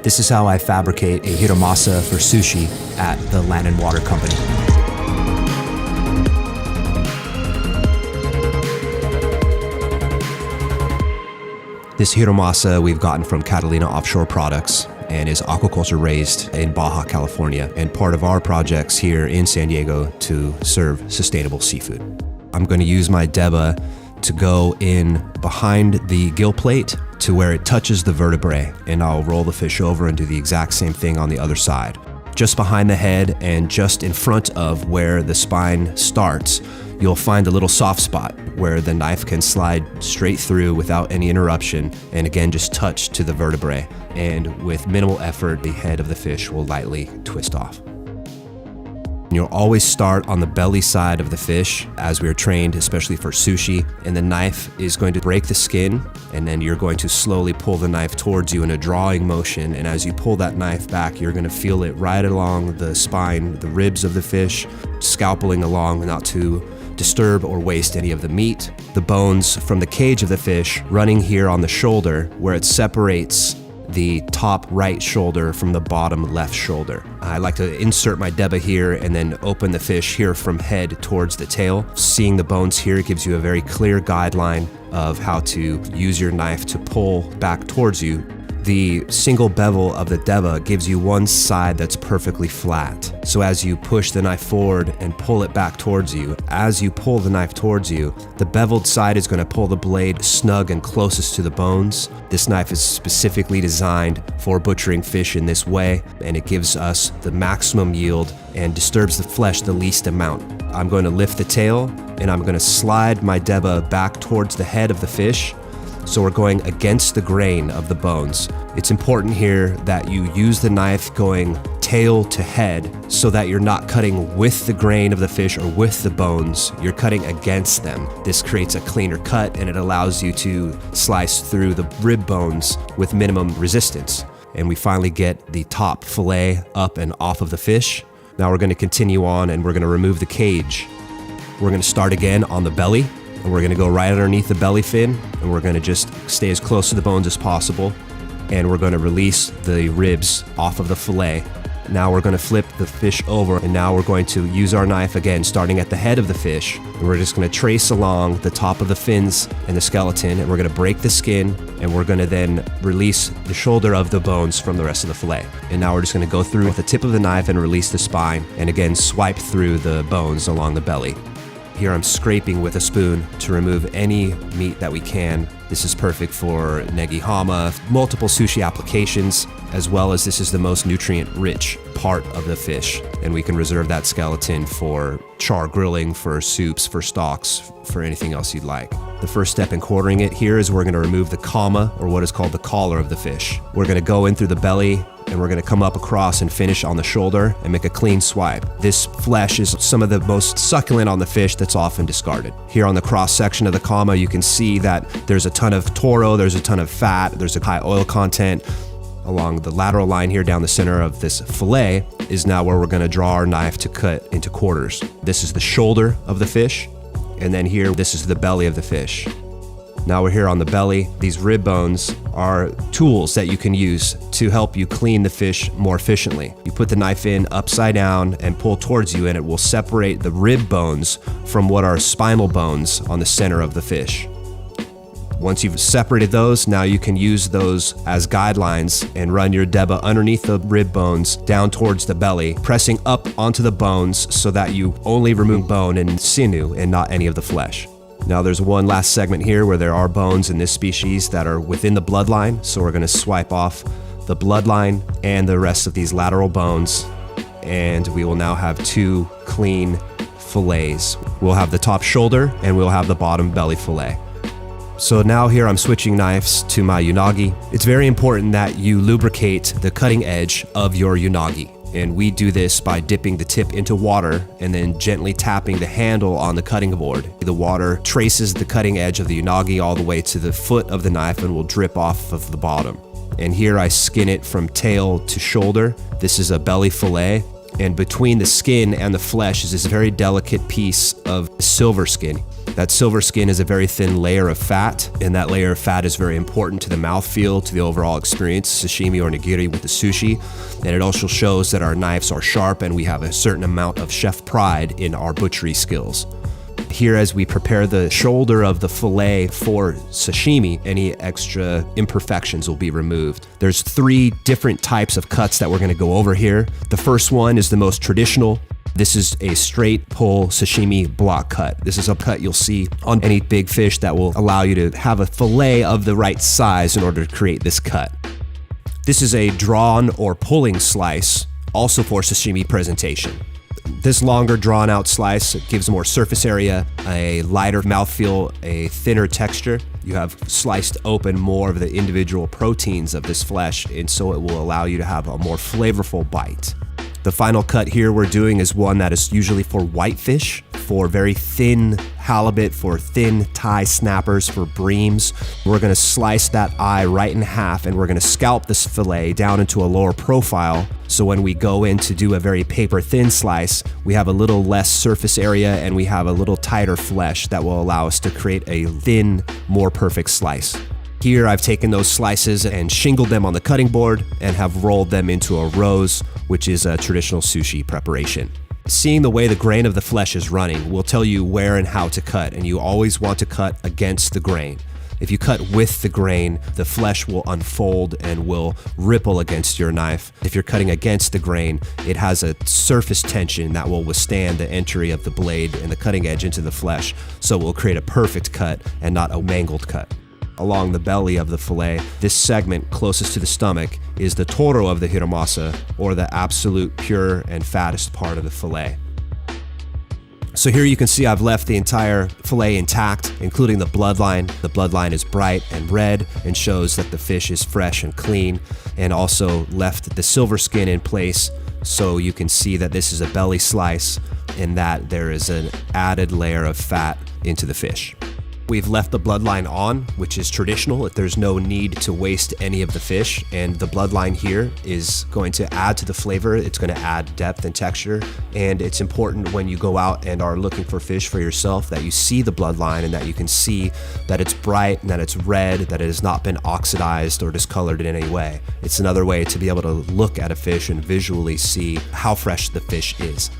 This is how I fabricate a hiromasa for sushi at the Land and Water Company. This hiromasa we've gotten from Catalina Offshore Products and is aquaculture raised in Baja, California, and part of our projects here in San Diego to serve sustainable seafood. I'm going to use my deba to go in behind the gill plate to where it touches the vertebrae, and I'll roll the fish over and do the exact same thing on the other side. Just behind the head and just in front of where the spine starts, you'll find a little soft spot where the knife can slide straight through without any interruption, and again just touch to the vertebrae, and with minimal effort the head of the fish will lightly twist off. You'll always start on the belly side of the fish, as we are trained, especially for sushi, and the knife is going to break the skin, and then you're going to slowly pull the knife towards you in a drawing motion, and as you pull that knife back, you're going to feel it right along the spine, the ribs of the fish, scalpeling along not to disturb or waste any of the meat. The bones from the cage of the fish running here on the shoulder where it separates the top right shoulder from the bottom left shoulder. I like to insert my deba here and then open the fish here from head towards the tail. Seeing the bones here gives you a very clear guideline of how to use your knife to pull back towards you. The single bevel of the deba gives you one side that's perfectly flat. So as you push the knife forward and pull it back towards you, as you pull the knife towards you, the beveled side is going to pull the blade snug and closest to the bones. This knife is specifically designed for butchering fish in this way, and it gives us the maximum yield and disturbs the flesh the least amount. I'm going to lift the tail and I'm going to slide my deba back towards the head of the fish. So we're going against the grain of the bones. It's important here that you use the knife going tail to head so that you're not cutting with the grain of the fish or with the bones, you're cutting against them. This creates a cleaner cut and it allows you to slice through the rib bones with minimum resistance. And we finally get the top fillet up and off of the fish. Now we're going to continue on and we're going to remove the cage. We're going to start again on the belly. And we're going to go right underneath the belly fin, and we're going to just stay as close to the bones as possible, and we're going to release the ribs off of the fillet. Now we're going to flip the fish over, and now we're going to use our knife again, starting at the head of the fish, and we're just going to trace along the top of the fins and the skeleton, and we're going to break the skin, and we're going to then release the shoulder of the bones from the rest of the fillet. And now we're just going to go through with the tip of the knife and release the spine, and again swipe through the bones along the belly. Here I'm scraping with a spoon to remove any meat that we can. This is perfect for negihama, multiple sushi applications, as well as this is the most nutrient-rich part of the fish. And we can reserve that skeleton for char grilling, for soups, for stocks, for anything else you'd like. The first step in quartering it here is we're going to remove the kama, or what is called the collar of the fish. We're going to go in through the belly, and we're going to come up across and finish on the shoulder and make a clean swipe. This flesh is some of the most succulent on the fish that's often discarded. Here on the cross section of the kama, you can see that there's a ton of toro, there's a ton of fat, there's a high oil content. Along the lateral line here down the center of this fillet is now where we're going to draw our knife to cut into quarters. This is the shoulder of the fish, and then here this is the belly of the fish. Now we're here on the belly. These rib bones are tools that you can use to help you clean the fish more efficiently. You put the knife in upside down and pull towards you, and it will separate the rib bones from what are spinal bones on the center of the fish. Once you've separated those, now you can use those as guidelines and run your deba underneath the rib bones down towards the belly, pressing up onto the bones so that you only remove bone and sinew and not any of the flesh. Now there's one last segment here where there are bones in this species that are within the bloodline, so we're going to swipe off the bloodline and the rest of these lateral bones, and we will now have two clean fillets. We'll have the top shoulder and we'll have the bottom belly fillet. So now here I'm switching knives to my unagi. It's very important that you lubricate the cutting edge of your unagi. And we do this by dipping the tip into water and then gently tapping the handle on the cutting board. The water traces the cutting edge of the unagi all the way to the foot of the knife and will drip off of the bottom. And here I skin it from tail to shoulder. This is a belly fillet. And between the skin and the flesh is this very delicate piece of silver skin. That silver skin is a very thin layer of fat, and that layer of fat is very important to the mouthfeel, to the overall experience, sashimi or nigiri with the sushi. And it also shows that our knives are sharp and we have a certain amount of chef pride in our butchery skills. Here, as we prepare the shoulder of the fillet for sashimi, any extra imperfections will be removed. There's 3 different types of cuts that we're going to go over here. The first one is the most traditional. This is a straight pull sashimi block cut. This is a cut you'll see on any big fish that will allow you to have a fillet of the right size in order to create this cut. This is a drawn or pulling slice, also for sashimi presentation. This longer drawn out slice gives more surface area, a lighter mouthfeel, a thinner texture. You have sliced open more of the individual proteins of this flesh, and so it will allow you to have a more flavorful bite. The final cut here we're doing is one that is usually for whitefish, for very thin halibut, for thin Thai snappers, for breams. We're gonna slice that eye right in half, and we're gonna scalp this fillet down into a lower profile. So when we go in to do a very paper thin slice, we have a little less surface area and we have a little tighter flesh that will allow us to create a thin, more perfect slice. Here I've taken those slices and shingled them on the cutting board and have rolled them into a rose, which is a traditional sushi preparation. Seeing the way the grain of the flesh is running will tell you where and how to cut, and you always want to cut against the grain. If you cut with the grain, the flesh will unfold and will ripple against your knife. If you're cutting against the grain, it has a surface tension that will withstand the entry of the blade and the cutting edge into the flesh, so it will create a perfect cut and not a mangled cut. Along the belly of the fillet, this segment closest to the stomach is the toro of the hiromasa, or the absolute pure and fattest part of the fillet. So here you can see I've left the entire fillet intact, including the bloodline. The bloodline is bright and red and shows that the fish is fresh and clean, and also left the silver skin in place so you can see that this is a belly slice and that there is an added layer of fat into the fish. We've left the bloodline on, which is traditional. There's no need to waste any of the fish, and the bloodline here is going to add to the flavor. It's going to add depth and texture, and it's important when you go out and are looking for fish for yourself that you see the bloodline and that you can see that it's bright and that it's red, that it has not been oxidized or discolored in any way. It's another way to be able to look at a fish and visually see how fresh the fish is.